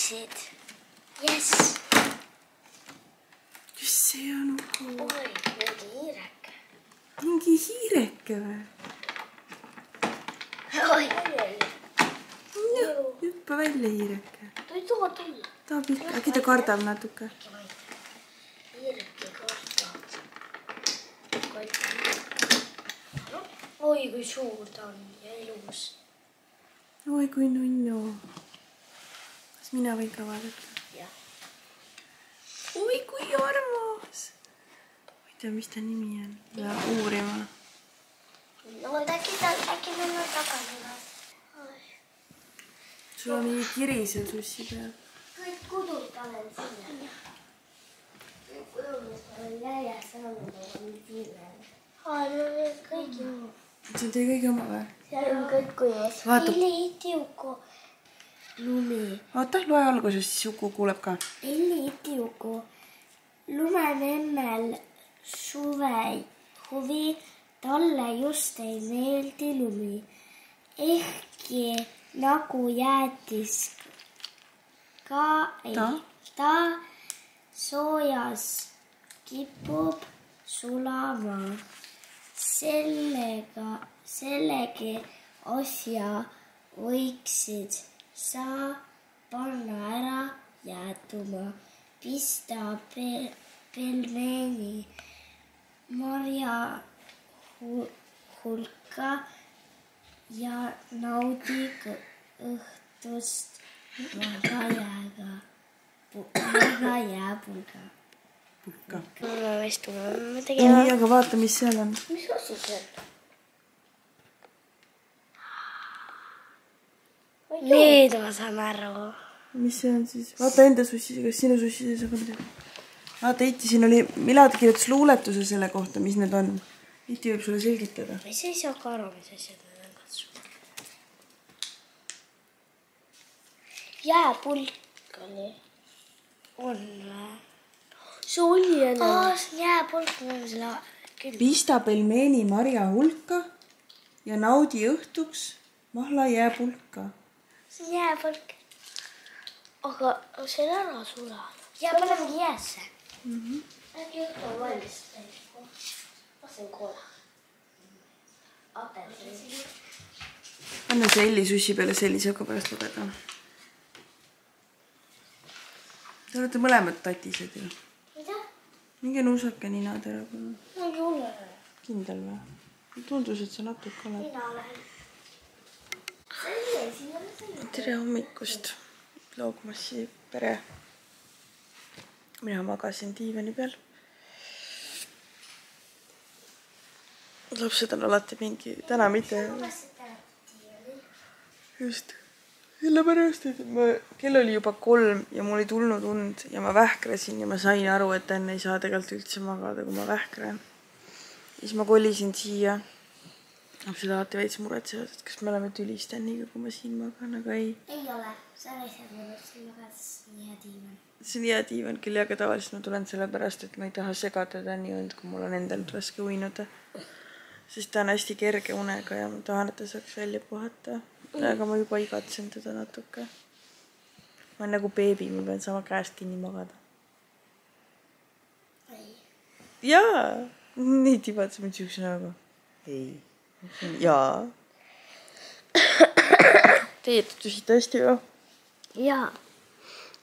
läksid. Jess. Kes see on? Oi, mingi hiireke. Mingi hiireke või? Oi. Hüppa välja hiireke. Ta ei taha tulla. Tahab ikka, äkki ta kardab natuke. Hiireke kardab. Oi, kui suur ta on ja ilus. Oi, kui nunnu. Kas mina võin ka vaadata? Jah. Oi, kui armas. Ma ei tea, mis ta nimi on. Läheb uurima. No, äkki tulla tagasi. Sul on mingi kiri seal sussi peal. Kõik kudud panen sinna. Kudud panen järjest saanud oma viimel. Kõigi. See on teie kõigi oma või? Seal on kõik kuivas. Elli Itiuku lumi. Oota, loe algusest, siis Juku kuuleb ka. Elli Itiuku lumememmel suve huvi, talle just ei meeldi lumi. Ehkki nagu jäätis ka ta soojas kipub sulama. Sellegi asja võiksid sa panna ära jäätuma, pista pelmeni marja hulka ja naudi õhtust maga jääpulga. Pulka. Ma istuma Nii, aga vaata, mis seal on. Mis asi see on? Nüüd ma saan aru. Mis see on siis? Vaata enda sussis, kas sinu sussis on ka midagi? Vaata, Iti, siin oli, Milad kirjutas luuletuse selle kohta, mis need on. Iti võib sulle selgitada. Mis ei saa ka aru, mis asjad need on katsunud. Jääpulk oli. On või? See oli enne. Jääpulk on selle küll. Pista pelmeeni marja hulka ja naudi õhtuks mahla jääpulka. See on jääpulk. Aga see on ära sulanud. Ja panemegi jäässe. Äkki õhtu on valmis. Lasen koola. Apelsini. Anna see Elli sussi peale sellise, aga pärast lugeda. Te olete mõlemad tatised ju. Mida? Minge nuusake nina tere. Ma ei ole. Kindel või? Tundus, et sa natuke oled. Mina olen. Tere hommikust. Loogmassi pere. Mina magasin diivani peal. Lapsed on alati mingi, täna mitte. Just. Sellepärast, et kell oli juba 3 ja mul ei tulnud und ja ma vähkrasin ja ma sain aru, et enne ei saa tegelikult üldse magada, kui ma vähkran. Siis ma kolisin siia. Lapsed alati veits muretsevad, et kas me oleme tülist enniga, kui ma siin magan, aga ei. Ei ole. Sa lihtsalt mõned siin magades nii hea diivan. See on hea diivan küll, aga tavaliselt ma tulen sellepärast, et ma ei taha segadada nii und, kui mul on endal raske uinuda. Sest ta on hästi kerge unega ja ma tahan, et ta saaks välja puhata. Aga ma juba igatsen teda natuke. Ma olen nagu beebi, ma pean sama käest kinni magada. Ei. Jaa! Nii tibatseb mind siukse nagu. Ei. Jaa. Teie tutusite hästi või? Jaa.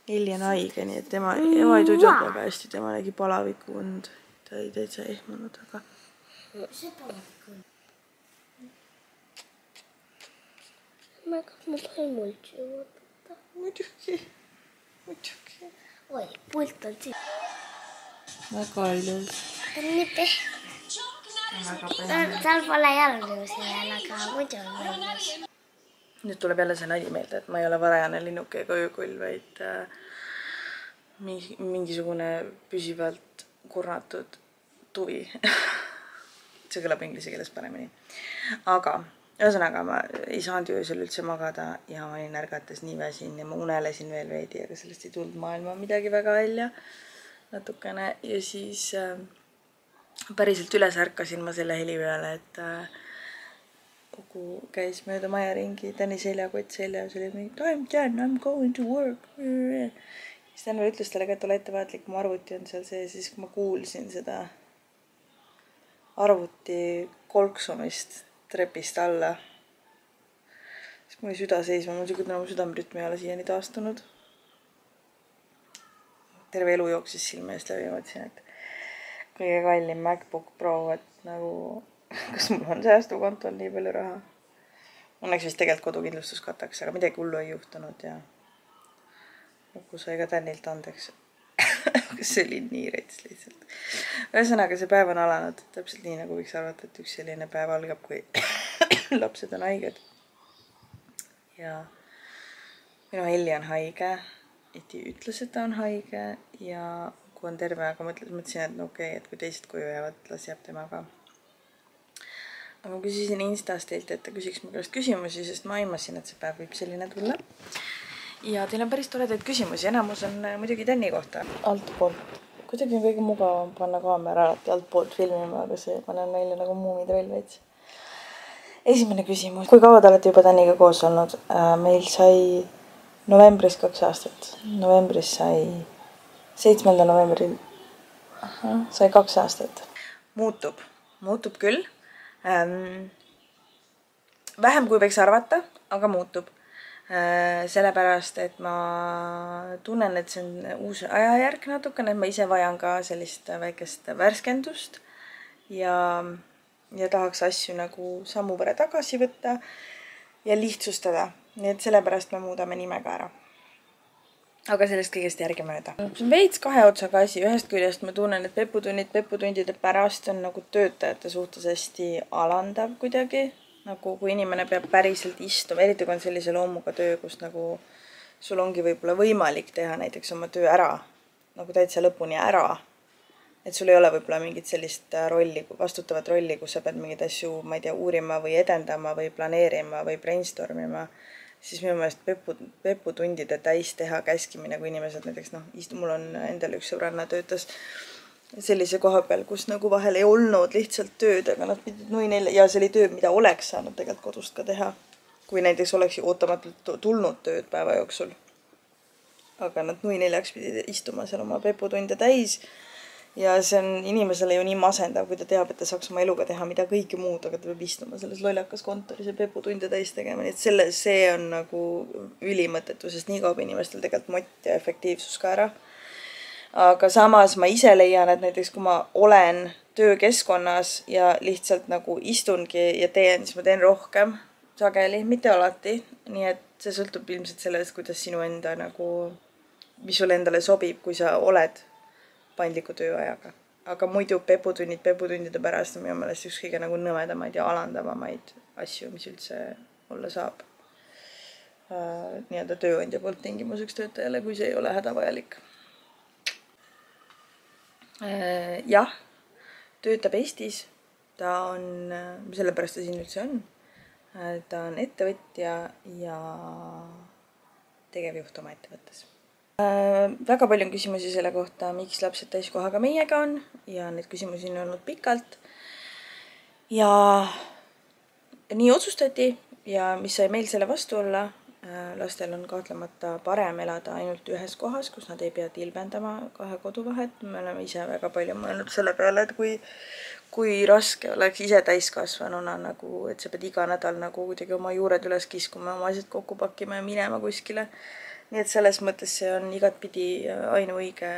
Elli on haige, nii et ema ei tuidnud väga hästi. Tema nägi palaviku und. Ta ei täitsa ehmanud, aga... See palaviku und. Kas ma tohin multsi vaadata? Muidugi. Oi, pult on siin. Väga ilus. Ta on nii pehme. Tal pole jalgu seal, aga muidu on võimus. Nüüd tuleb jälle see nali meelde, et ma ei ole varajane linnuke ega öökull, vaid mingisugune püsivalt kurnatud tuvi. See kõlab inglise keeles paremini. Aga ühesõnaga ma ei saanud öösel üldse magada ja ma olin ärgates nii väsin ja ma unelesin veel veidi, aga sellest ei tulnud maailma midagi väga välja natukene. Ja siis päriselt üles ärkasin ma selle heli peale, et käis mööda maja ringi, Tänni seljakott seljas, oli mingi I'm done, I'm going to work. Siis Tänn ütles talle ka, et ole ettevaatlik, mu arvuti on seal sees, siis kui ma kuulsin seda arvuti kolksumist trepist alla, siis mul oli süda seisma, mul siuke mu südamerütm ei ole siiani taastunud. Terve elu jooksis silme eest läbi, mõtlesin, et kõige kallim MacBook Pro, et nagu kas mul on säästukontol nii palju raha. Õnneks vist tegelikult kodukindlustus kataks, aga midagi hullu ei juhtunud ja Uku sai ka Tännilt andeks. See oli nii rets lihtsalt. Ühesõnaga, see päev on alanud täpselt nii, nagu võiks arvata, et üks selline päev algab, kui lapsed on haiged. Ja minu Elli on haige. Iti ütles, et ta on haige ja kui on terve, aga mõtlesin, et no okei, et kui teised koju jäävad, las jääb temaga. Aga küsisin Instast teilt, et ta küsiks mu käest küsimusi, sest ma aimasin, et see päev võib selline tulla. Ja teil on päris toredaid küsimusi, enamus on muidugi Tänni kohta. Altpoolt. Kuidagi on kõige mugavam panna kaamera alati altpoolt filmima, aga see ma näen välja nagu muumitroll veits. Esimene küsimus. Kui kaua te olete juba Tänniga koos olnud? Meil sai novembris 2 aastat. Novembris sai 7. novembril sai 2 aastat. Muutub küll. Vähem kui võiks arvata, aga muutub. Sellepärast, et ma tunnen, et see on uus ajajärk natukene, et ma ise vajan ka sellist väikest värskendust ja tahaks asju nagu sammu võrra tagasi võtta ja lihtsustada. Nii et sellepärast me muudame nime ka ära. Aga sellest kõigest järgi mööda. See on veits kahe otsaga asi. Ühest küljest ma tunnen, et peputundide pärast on nagu töötajate suhtes hästi alandav kuidagi. Nagu kui inimene peab päriselt istuma, eriti kui on sellise loomuga töö, kus nagu sul ongi võib-olla võimalik teha näiteks oma töö ära, nagu täitsa lõpuni ära. Et sul ei ole võib-olla mingit sellist rolli, vastutavat rolli, kus sa pead mingid asju, ma ei tea, uurima või edendama või planeerima või brainstormima. Siis minu meelest peputundide täis teha käskimine, kui inimesed näiteks, mul on endal üks sõbranna töötas sellise koha peal, kus nagu vahel ei olnud lihtsalt tööd, aga nad pidid ja see oli töö, mida oleks saanud tegelikult kodust ka teha, kui näiteks oleks ootamatult tulnud tööd päeva jooksul. Aga nad 4 pidid istuma seal oma peputunde täis ja see on inimesele ju nii masendav, kui ta teab, et ta saaks oma eluga teha mida kõike muud, aga ta peab istuma selles lollakas kontoris ja peputunde täis tegema. Nii et see on nagu ülimõttetu, sest nii kaob inimestel tegelikult mott ja efektiivsus ka ära. Aga samas ma ise leian, et näiteks kui ma olen töökeskkonnas ja lihtsalt nagu istungi ja teen, siis ma teen rohkem sageli, mitte alati. Nii et see sõltub ilmselt sellest, kuidas sinu enda nagu, mis sulle endale sobib, kui sa oled paindliku tööajaga. Aga muidu peputundide pärast on minu meelest üks kõige nagu nõmedamaid ja alandavamaid asju, mis üldse olla saab. Nii-öelda tööandja poolt tingimuseks töötajale, kui see ei ole hädavajalik. Jah, töötab Eestis. Ta on, sellepärast ta siin üldse on. Ta on ettevõtja ja tegevjuht oma ettevõttes. Väga palju on küsimusi selle kohta, miks lapsed täiskohaga meiega on ja need küsimusi on olnud pikalt. Ja nii otsustati ja mis sai meil selle vastu olla, lastel on kahtlemata parem elada ainult ühes kohas, kus nad ei pea tilbendama 2 kodu vahet. Me oleme ise väga palju mõelnud selle peale, et kui raske oleks ise täiskasvanuna, nagu, et sa pead iga nädal nagu kuidagi oma juured üles kiskuma, oma asjad kokku pakkima ja minema kuskile. Nii et selles mõttes see on igatpidi ainuõige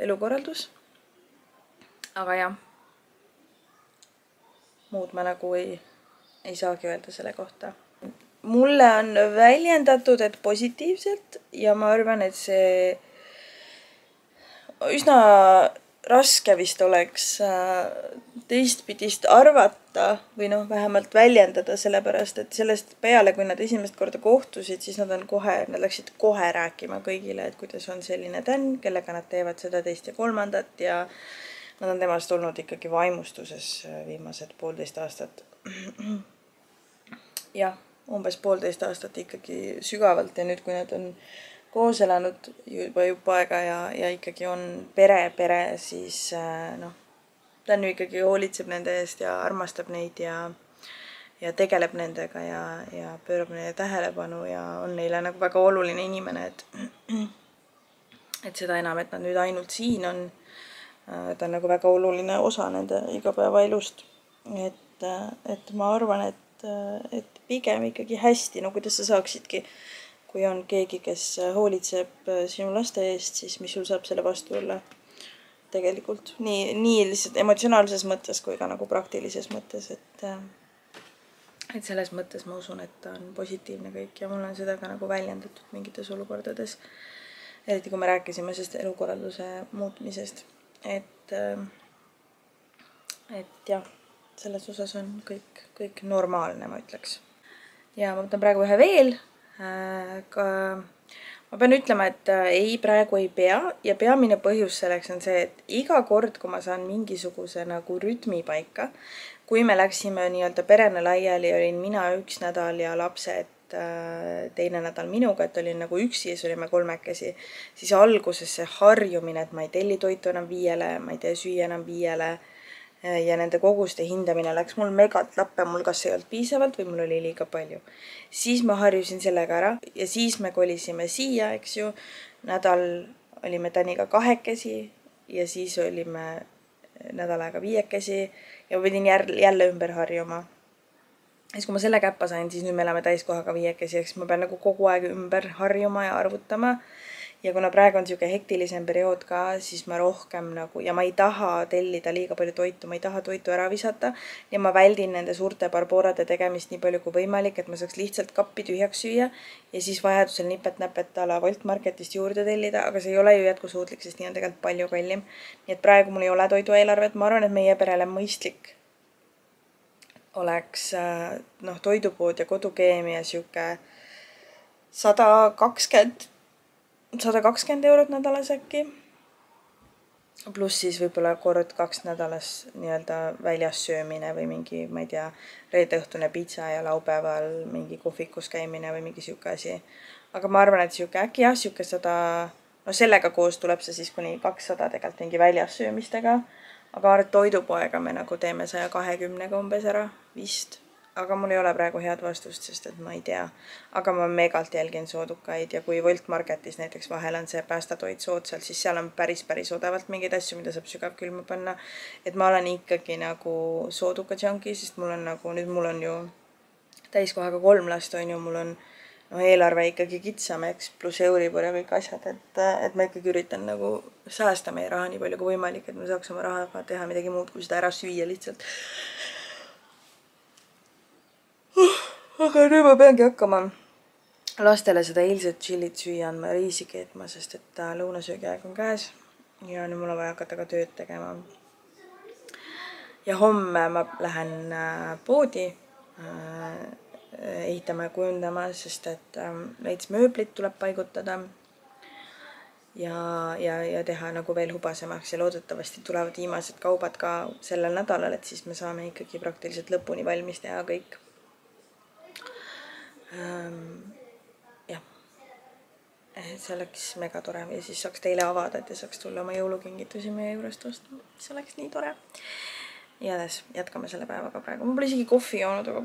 elukorraldus. Aga jah, muud ma nagu ei saagi öelda selle kohta. Mulle on väljendatud, et positiivselt ja ma arvan, et see üsna raske vist oleks teistpidist arvata või vähemalt väljendada, sellepärast, et sellest peale, kui nad esimest korda kohtusid, siis nad läksid kohe rääkima kõigile, et kuidas on selline Tänn, kellega nad teevad seda, teist ja kolmandat ja nad on temast olnud ikkagi vaimustuses viimased 1,5 aastat. Jah, umbes 1,5 aastat ikkagi sügavalt ja nüüd, kui nad on koos elanud juba aega ja ikkagi on pere, siis Tänn ikkagi hoolitseb nende eest ja armastab neid ja ja tegeleb nendega ja pöörab neile tähelepanu ja on neile nagu väga oluline inimene, et seda enam, et nad nüüd ainult siin on, ta on nagu väga oluline osa nende igapäevaelust. Et ma arvan, et pigem ikkagi hästi, no kuidas sa saaksidki, kui on keegi, kes hoolitseb sinu laste eest, siis mis sul saab selle vastu olla tegelikult nii lihtsalt emotsionaalses mõttes kui ka nagu praktilises mõttes, et selles mõttes ma usun, et ta on positiivne kõik ja mul on seda ka nagu väljendatud mingites olukordades, eriti kui me rääkisime sellest elukorralduse muutmisest, et jah, selles osas on kõik normaalne, ma ütleks. Ja ma võtan praegu ühe veel, ma pean ütlema, et ei, praegu ei pea ja peamine põhjus selleks on see, et iga kord, kui ma saan mingisuguse nagu rütmi paika, kui me läksime nii-öelda perena laiali, olin mina üks nädal ja lapsed teine nädal minuga, et olin nagu üksi ja siis olime kolmekesi, siis alguses see harjumine, et ma ei telli toitu enam 5-le, ma ei tee süüa enam 5-le ja nende koguste hindamine läks mul megalt lappe, mul kas ei olnud piisavalt või mul oli liiga palju. Siis ma harjusin sellega ära ja siis me kolisime siia, eks ju, nädal olime Taniga 2 ja siis olime nädal aega 5 ja ma pidin jälle ümber harjuma. Siis kui ma selle käppa sain, siis nüüd me elame täiskohaga 5, eks ma pean nagu kogu aeg ümber harjuma ja arvutama. Ja kuna praegu on siuke hektilisem periood ka, siis ma rohkem nagu, ja ma ei taha tellida liiga palju toitu, ma ei taha toitu ära visata ja ma väldin nende suurte barboorade tegemist nii palju kui võimalik, et ma saaks lihtsalt kappi tühjaks süüa ja siis vajadusel nipet-näpet ala Wolt Marketist juurde tellida, aga see ei ole ju jätkusuutlik, sest nii on tegelikult palju kallim. Nii et praegu mul ei ole toidueelarvet, ma arvan, et meie perele mõistlik oleks toidupood ja kodukeemia siuke 120 eurot nädalas äkki. Pluss siis võib-olla kord 2 nädalas nii-öelda väljas söömine või mingi, ma ei tea, reede õhtune pitsa ja laupäeval mingi kohvikus käimine või mingi siuke asi. Aga ma arvan, et siuke äkki jah, siuke 100, no sellega koos tuleb see siis kuni 200 tegelikult mingi väljas söömistega. Aga toidupoega me nagu teeme 120-ga umbes ära vist. Aga mul ei ole praegu head vastust, sest et ma ei tea. Aga ma megalt jälgin soodukaid ja kui Wolt Marketis näiteks vahel on see päästatoit soodsalt, siis seal on päris odavalt mingeid asju, mida saab sügavkülma panna. Et ma olen ikkagi nagu sooduka junkie, sest mul on nagu, nüüd mul on ju täiskohaga 3 last on ju, mul on eelarve ikkagi kitsam, eks, pluss Euribor ja kõik asjad, et ma ikkagi üritan nagu säästa meie raha nii palju kui võimalik, et me saaks oma rahaga teha midagi muud, kui seda ära süüa lihtsalt. Aga nüüd ma peangi hakkama lastele seda eilset chillit süüa andma, riisi keetma, sest et lõunasöögiaeg on käes ja nüüd mul on vaja hakata ka tööd tegema. Ja homme ma lähen poodi ehitama ja kujundama, sest et veits mööblit tuleb paigutada ja teha nagu veel hubasemaks ja loodetavasti tulevad viimased kaubad ka sellel nädalal, et siis me saame ikkagi praktiliselt lõpuni valmis teha kõik. Jah, see oleks mega tore ja siis saaks teile avada, et saaks tulla oma jõulukingitusi meie juurest ostma. See oleks nii tore. Ja jätkame selle päevaga praegu. Ma pole isegi kohvi joonud, aga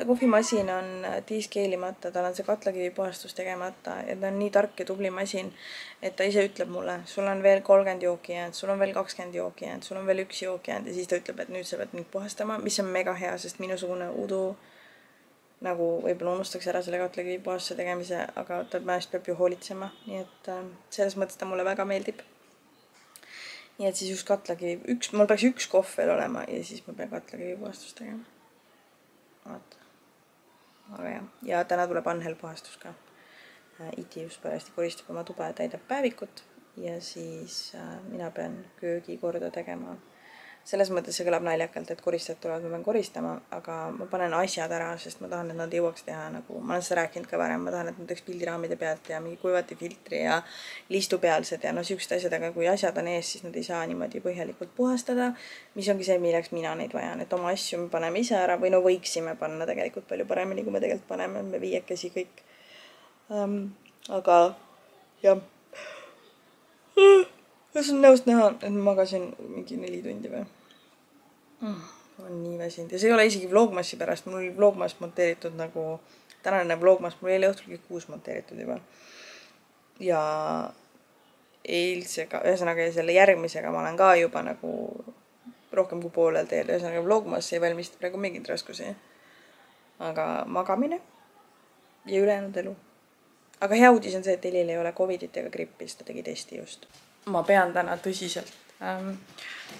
kohvimasin on diiskeelimata, tal on see katlakivi puhastus tegemata ja ta on nii tark ja tubli masin, et ta ise ütleb mulle, sul on veel 30 jooki jäänud, sul on veel 20 jooki jäänud, sul on veel 1 jook jäänud ja siis ta ütleb, et nüüd sa pead mind puhastama, mis on mega hea, sest minusugune udu nagu võib-olla unustaks ära selle katlakivi puhastuse tegemise, aga ta peab ju hoolitsema, nii et selles mõttes ta mulle väga meeldib. Nii et siis just katlakivi, mul peaks 1 kohv veel olema ja siis ma pean katlakivi puhastust tegema. Vaata. Aga jah. Ja täna tuleb Anhel puhastus ka. Iti just parajasti koristab oma tuba ja täidab päevikut ja siis mina pean köögi korda tegema. Selles mõttes see kõlab naljakalt, et koristajad tulevad, ma pean koristama, aga ma panen asjad ära, sest ma tahan, et nad jõuaks teha nagu, ma olen seda rääkinud ka varem, ma tahan, et nad teeks pildiraamide pealt ja mingi kuivatifiltri ja listupealsed ja no siuksed asjad, aga kui asjad on ees, siis nad ei saa niimoodi põhjalikult puhastada, mis ongi see, milleks mina neid vajan, et oma asju me paneme ise ära või no võiksime panna tegelikult palju paremini, kui me tegelikult paneme, me 5 kõik. Aga jah. Kas on nõust näha, et ma magasin mingi 4 tundi või? on nii väsinud ja see ei ole isegi vlogmassi pärast, mul oli vlogmass monteeritud nagu, tänane vlogmass, mul eile õhtul kõik 6 monteeritud juba. Ja eilsega, ühesõnaga selle järgmisega ma olen ka juba nagu rohkem kui poolel teel, ühesõnaga vlogmass ei valmista praegu mingit raskusi. Aga magamine ja ülejäänud elu. Aga hea uudis on see, et Elil ei ole Covidit ega grippis, ta tegi testi just. Ma pean täna tõsiselt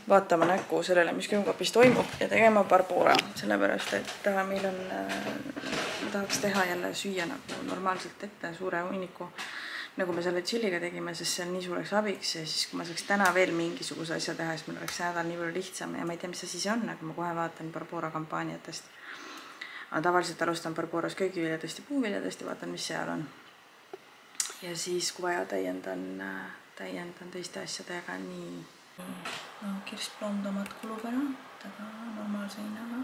vaatama näkku sellele, mis külmkapis toimub ja tegema Barbora, sellepärast, et meil on, ma tahaks teha jälle süüa nagu normaalselt ette suure hunniku, nagu me selle chilliga tegime, sest see on nii suureks abiks ja siis kui ma saaks täna veel mingisuguse asja teha, siis meil oleks nädal nii palju lihtsam ja ma ei tea, mis asi see on, aga ma kohe vaatan Barbora kampaaniatest. Aga tavaliselt alustan Barboras köögiviljadest ja puuviljadest ja vaatan, mis seal on. Ja siis, kui vaja, täiendan teiste asjadega nii. No, kirspblondomat kulub ära, taga normaalse hinnaga.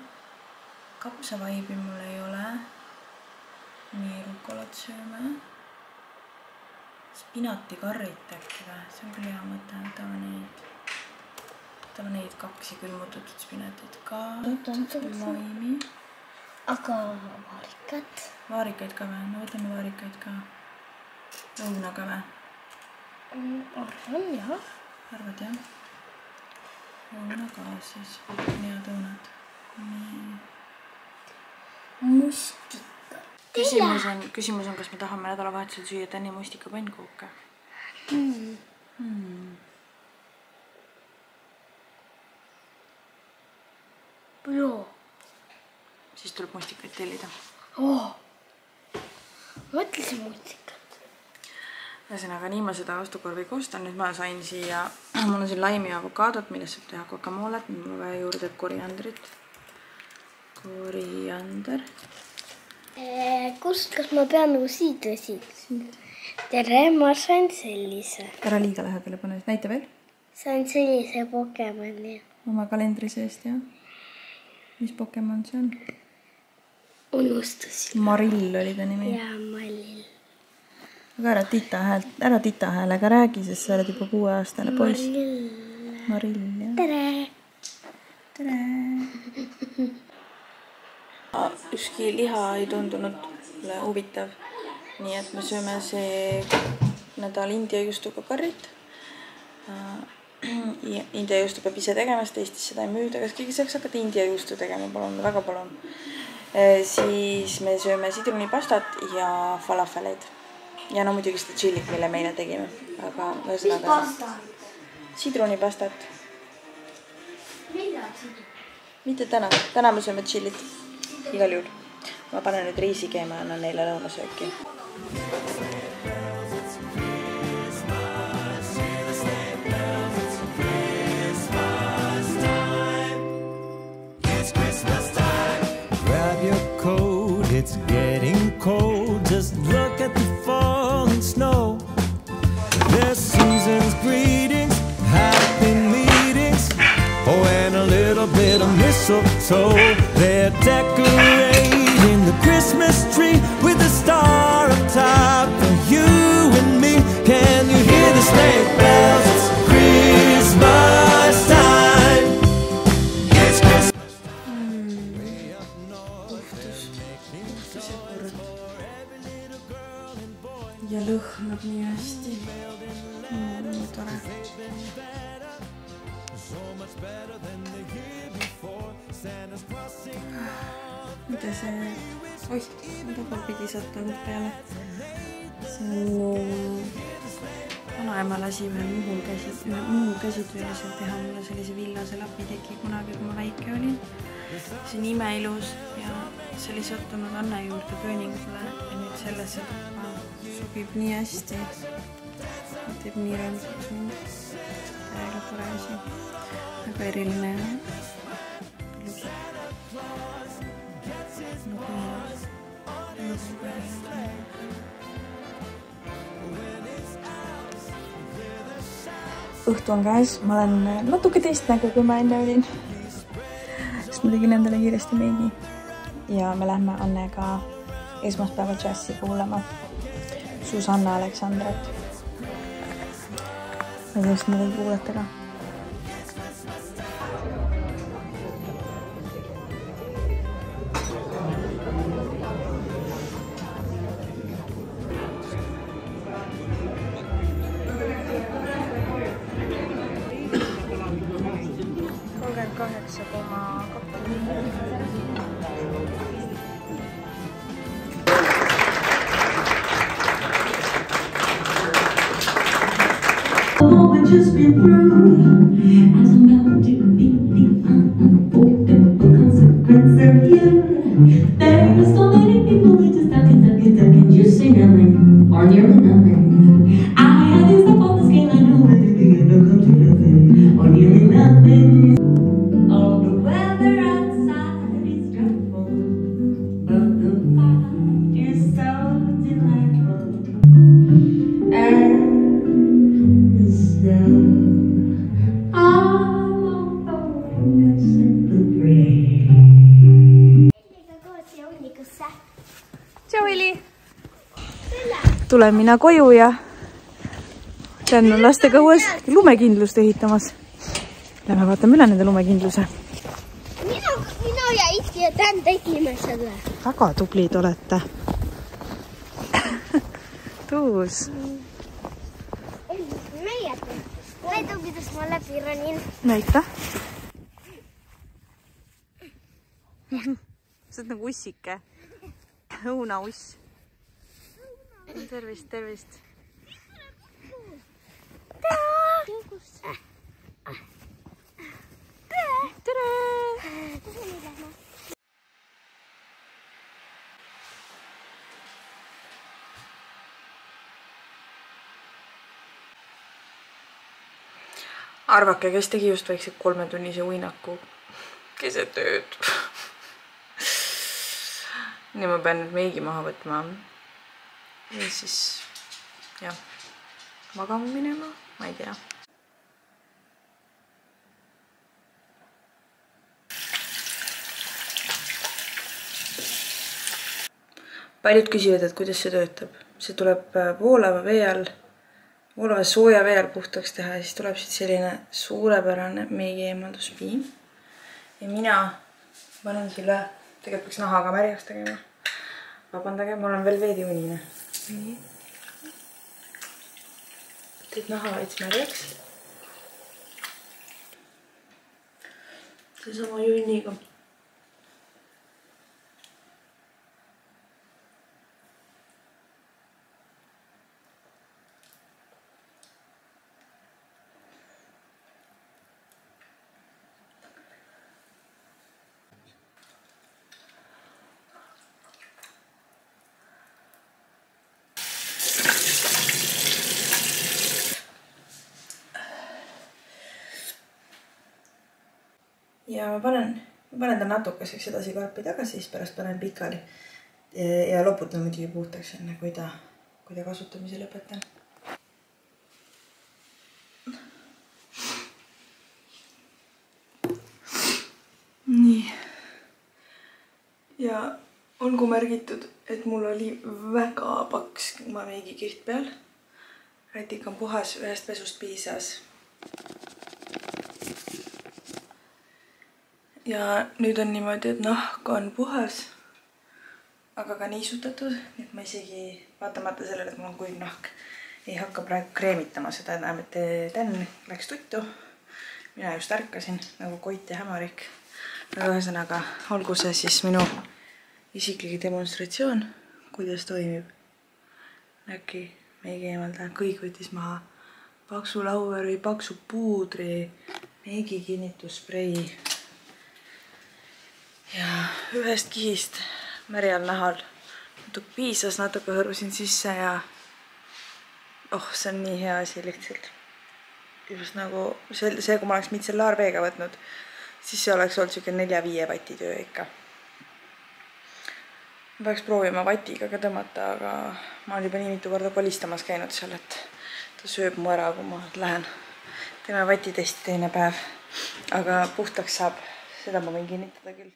Kapsavaibi mul ei ole. Nii rukolat sööme. Spinatikarrit äkki või? See on küll hea mõte, võtame neid 2 külmutatud spinatit ka. Laimi. Aga vaarikat. Vaarikaid ka või? No võtame vaarikaid ka. Õunaga või? Arvan, jah. Arvad, jah? Õuna ka siis. Head õunad. Mustika. Küsimus on, kas me tahame nädalavahetusel süüa tänni mustika pannkooke? Joo. Siis tuleb mustikaid tellida. Mõtlesin mustikat. Ühesõnaga, nii ma seda ostukorvi koostan. Nüüd ma sain siia, mul on siin laimi ja avokaadot, millest saab teha guacamolet. Mul on vaja juurde koriandrit. Koriander. Kas ma pean nagu siit või siit? Tere, ma sain sellise. Ära liiga lähedale pane, näita veel. Sain sellise Pokemoni. Oma kalendri seest, jah? Mis Pokemon see on? Unustasin. Marill oli ta nimi. Jaa, Marill. Aga ära tita häälega räägi, sest sa oled juba 6-aastane poiss. Marill, jah. Tere! Tere! Ükski liha ei tundunud huvitav, nii et me sööme see nädal India juustuga karrit. India juustu peab ise tegema, sest Eestis seda ei müüda. Kas keegi saaks hakata India juustu tegema? Palun, väga palun. Siis me sööme sidrunipastat ja falafeleid. Ja no muidugi seda chillit, mille meile tegime. Aga mis pastat? Sidrunipastat. Mida sidrun? Mitte täna. Täna me sööme chillit. Igal juhul. Ma panen nüüd riisikeema ja annan neile lõunasööki. It's getting cold, just look at the falling snow. There's season's greetings, happy meetings, oh, and a little bit of mistletoe. They're decorating the Christmas tree with a star up top for you and me. Can you hear the sleigh bells? It's Christmas time. It's Christmas. Ja lõhnab nii hästi. Nii tore. Mida see... Oih, ma pidi sattunud peale. See on... Vanaema lasi veel muu käsitööliselt teha mulle sellise villase lapiteki kunagi, kui ma väike olin. See on imeilus ja see oli sattunud Anne juurde pööningule ja nüüd sellesse sobib nii hästi. Teeb nii rõõmsaks mind. Täiega tore asi. Väga eriline ja ilus. Õhtu on käes. Ma olen natuke teist nägu, kui ma enne olin. Sest ma tegin endale kiiresti meigi. Ja me lähme Annega esmaspäeva džassi kuulama. Susanna Aleksandrat. Ja sellest me võin kuulata ka. just been through. As I'm about to meet the unavoidable consequence of you. There are so many people who just talking, just say nothing, or nearly nothing. I had to step on the scale, I know I did the end up come to nothing, or nearly nothing. All the weather outside is dreadful, but the fight is so delightful. And so I'm on focus and the brain. Tšau, Ili! Tulen mina koju ja Dan on lastega uues lumekindlust ehitamas. Lähme vaatame üle nende lumekindluse. Mina ja Iski ja Dan tegime selle. Väga tublid olete. Tuus. Meie tublidest ma läbi ranin. Näita. Sa oled nagu ussike. Õunauss. Tervist, tervist. Tere! Arvake, kes tegi just väikse 3-tunnise uinaku keset ööd. Nii ma pean nüüd meigi maha võtma. Ja siis, jah, magama minema, ma ei tea. Paljud küsivad, et kuidas see töötab. See tuleb voolava vee all, voolava sooja vee all puhtaks teha ja siis tuleb siit selline suurepärane meigi eemalduspiim. Ja mina panen selle, tegelikult peaks nahaga märjaks tegema. Vabandage, mul on veel veidi unine. Nii. Teed naha veits märjaks. See sama junniga. Ja ma panen ta natukeseks edasi karpi tagasi, siis pärast panen pikali ja loputan muidugi puhtaks enne, kui ta kasutamise lõpetan. Nii. Ja olgu märgitud, et mul oli väga paks meegikiht peal. Rätik on puhas, ühest pesust piisas. Ja nüüd on niimoodi, et nahk on puhas, aga ka niisutatud, nii et ma isegi vaatamata sellele, et mul on kuiv nahk, ei hakka praegu kreemitama seda enam, et Dan läks tuttu. Mina just ärkasin nagu Koit ja Hämarik. Aga ühesõnaga, olgu see siis minu isiklik demonstratsioon, kuidas toimib näki meigi eemalda. Kõik võttis maha paksu laueri, paksu puudri, meigi kinnitusprei. Ja ühest kihist märjal nahal piisas, natuke hõrvusin sisse ja see on nii hea asi lihtsalt. Just nagu see, kui ma oleks mitsellaarveega võtnud, siis see oleks olnud siuke 4-5 vati töö ikka. Ma peaks proovima vatiga ka tõmmata, aga ma olen juba nii mitu korda kolistamas käinud seal, et ta sööb mu ära, kui ma lähen. Teeme vatitesti teine päev, aga puhtaks saab, seda ma võin kinnitada küll.